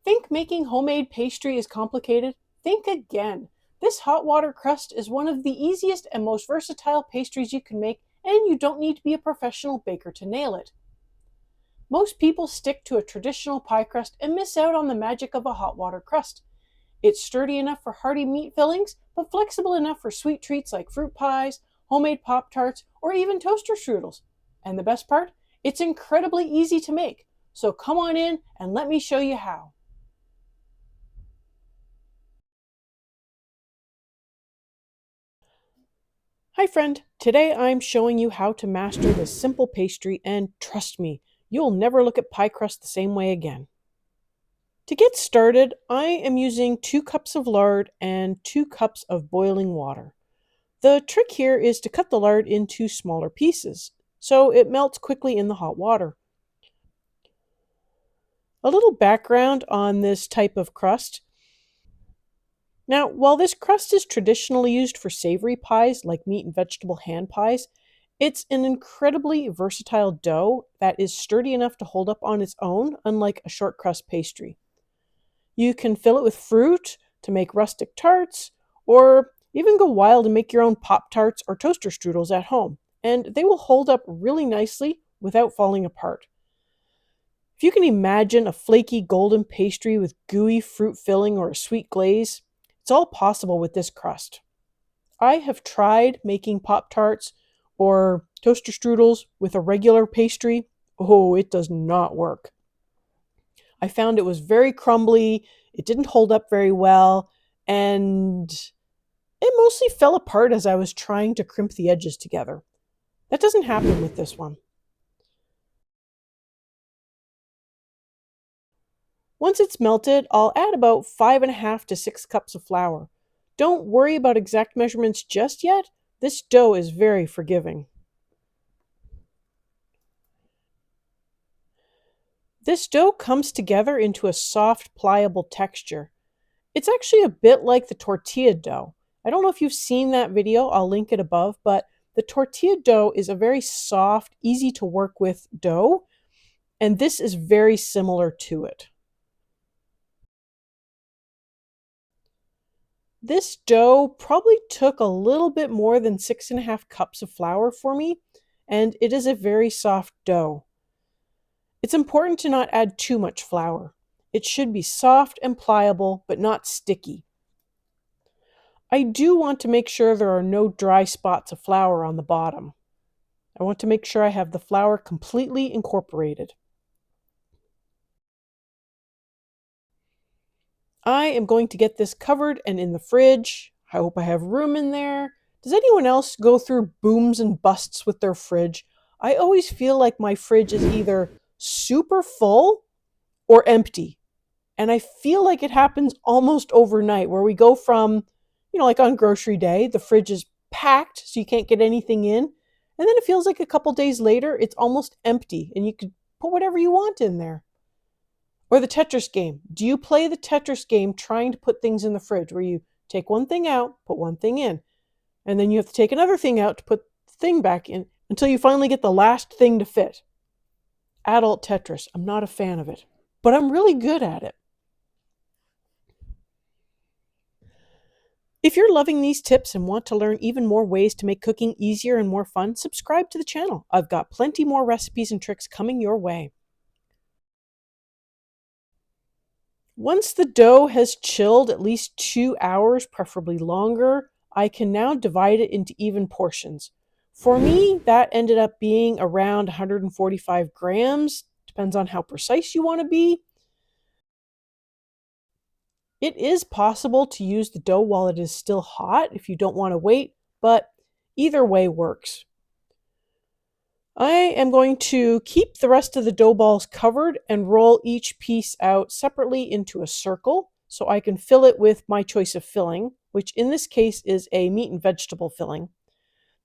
Think making homemade pastry is complicated? Think again. This hot water crust is one of the easiest and most versatile pastries you can make, and you don't need to be a professional baker to nail it. Most people stick to a traditional pie crust and miss out on the magic of a hot water crust. It's sturdy enough for hearty meat fillings, but flexible enough for sweet treats like fruit pies, homemade Pop-Tarts, or even toaster strudels. And the best part? It's incredibly easy to make. So come on in and let me show you how. Hi friend, today I'm showing you how to master this simple pastry, and trust me, you'll never look at pie crust the same way again. To get started, I am using 2 cups of lard and 2 cups of boiling water. The trick here is to cut the lard into smaller pieces, so it melts quickly in the hot water. A little background on this type of crust. Now, while this crust is traditionally used for savory pies like meat and vegetable hand pies, it's an incredibly versatile dough that is sturdy enough to hold up on its own, unlike a short crust pastry. You can fill it with fruit to make rustic tarts, or even go wild and make your own Pop-Tarts or toaster strudels at home, and they will hold up really nicely without falling apart. If you can imagine a flaky golden pastry with gooey fruit filling or a sweet glaze, it's all possible with this crust. I have tried making Pop-Tarts or toaster strudels with a regular pastry. Oh, it does not work. I found it was very crumbly, it didn't hold up very well, and it mostly fell apart as I was trying to crimp the edges together. That doesn't happen with this one. Once it's melted, I'll add about 5.5 to 6 cups of flour. Don't worry about exact measurements just yet. This dough is very forgiving. This dough comes together into a soft, pliable texture. It's actually a bit like the tortilla dough. I don't know if you've seen that video, I'll link it above, but the tortilla dough is a very soft, easy to work with dough, and this is very similar to it. This dough probably took a little bit more than 6.5 cups of flour for me, and it is a very soft dough. It's important to not add too much flour. It should be soft and pliable, but not sticky. I do want to make sure there are no dry spots of flour on the bottom. I want to make sure I have the flour completely incorporated. I am going to get this covered and in the fridge. I hope I have room in there. Does anyone else go through booms and busts with their fridge? I always feel like my fridge is either super full or empty. And I feel like it happens almost overnight, where we go from, like on grocery day, the fridge is packed so you can't get anything in. And then it feels like a couple days later, it's almost empty and you could put whatever you want in there. Or the Tetris game. Do you play the Tetris game trying to put things in the fridge where you take one thing out, put one thing in, and then you have to take another thing out to put the thing back in until you finally get the last thing to fit? Adult Tetris. I'm not a fan of it, but I'm really good at it. If you're loving these tips and want to learn even more ways to make cooking easier and more fun, subscribe to the channel. I've got plenty more recipes and tricks coming your way. Once the dough has chilled at least 2 hours, preferably longer, I can now divide it into even portions. For me, that ended up being around 145 grams. Depends on how precise you want to be. It is possible to use the dough while it is still hot if you don't want to wait, but either way works. I am going to keep the rest of the dough balls covered and roll each piece out separately into a circle so I can fill it with my choice of filling, which in this case is a meat and vegetable filling.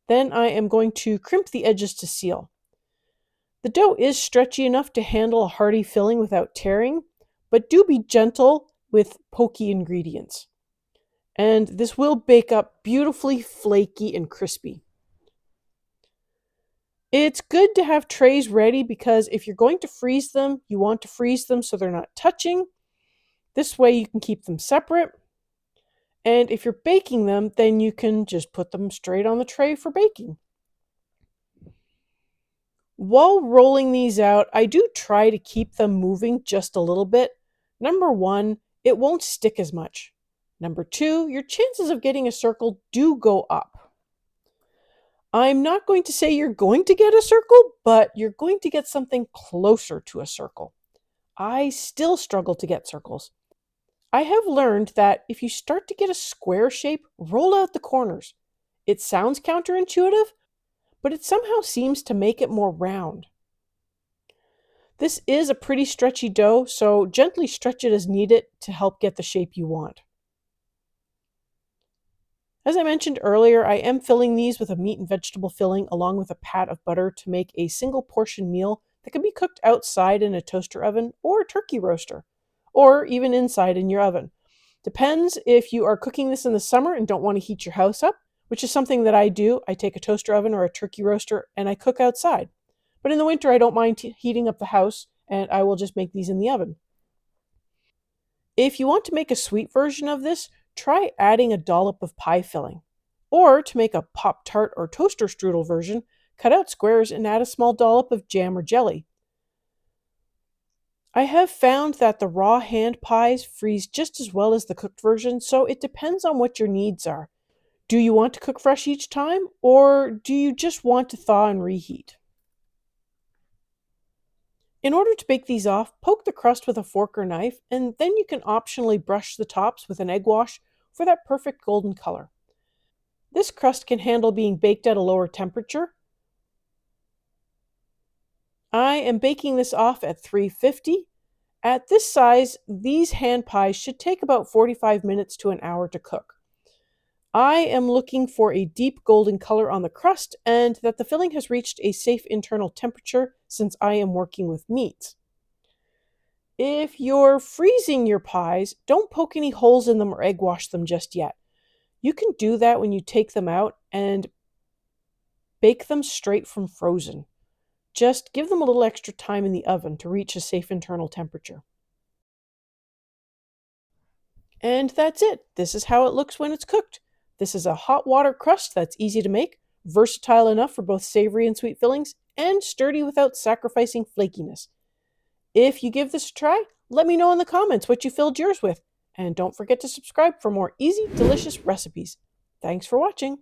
Then I am going to crimp the edges to seal. The dough is stretchy enough to handle a hearty filling without tearing, but do be gentle with pokey ingredients. And this will bake up beautifully flaky and crispy. It's good to have trays ready because if you're going to freeze them, you want to freeze them so they're not touching. This way you can keep them separate. And if you're baking them, then you can just put them straight on the tray for baking. While rolling these out, I do try to keep them moving just a little bit. Number one, it won't stick as much. Number two, your chances of getting a circle do go up. I'm not going to say you're going to get a circle, but you're going to get something closer to a circle. I still struggle to get circles. I have learned that if you start to get a square shape, roll out the corners. It sounds counterintuitive, but it somehow seems to make it more round. This is a pretty stretchy dough, so gently stretch it as needed to help get the shape you want. As I mentioned earlier, I am filling these with a meat and vegetable filling along with a pat of butter to make a single portion meal that can be cooked outside in a toaster oven or a turkey roaster, or even inside in your oven. Depends if you are cooking this in the summer and don't want to heat your house up, which is something that I do. I take a toaster oven or a turkey roaster and I cook outside. But in the winter, I don't mind heating up the house and I will just make these in the oven. If you want to make a sweet version of this, try adding a dollop of pie filling. Or to make a Pop-Tart or toaster strudel version, cut out squares and add a small dollop of jam or jelly. I have found that the raw hand pies freeze just as well as the cooked version, so it depends on what your needs are. Do you want to cook fresh each time, or do you just want to thaw and reheat? In order to bake these off, poke the crust with a fork or knife, and then you can optionally brush the tops with an egg wash for that perfect golden color. This crust can handle being baked at a lower temperature. I am baking this off at 350. At this size, these hand pies should take about 45 minutes to an hour to cook. I am looking for a deep golden color on the crust and that the filling has reached a safe internal temperature since I am working with meat. If you're freezing your pies, don't poke any holes in them or egg wash them just yet. You can do that when you take them out and bake them straight from frozen. Just give them a little extra time in the oven to reach a safe internal temperature. And that's it. This is how it looks when it's cooked. This is a hot water crust that's easy to make, versatile enough for both savory and sweet fillings, and sturdy without sacrificing flakiness. If you give this a try, let me know in the comments what you filled yours with. And don't forget to subscribe for more easy, delicious recipes. Thanks for watching.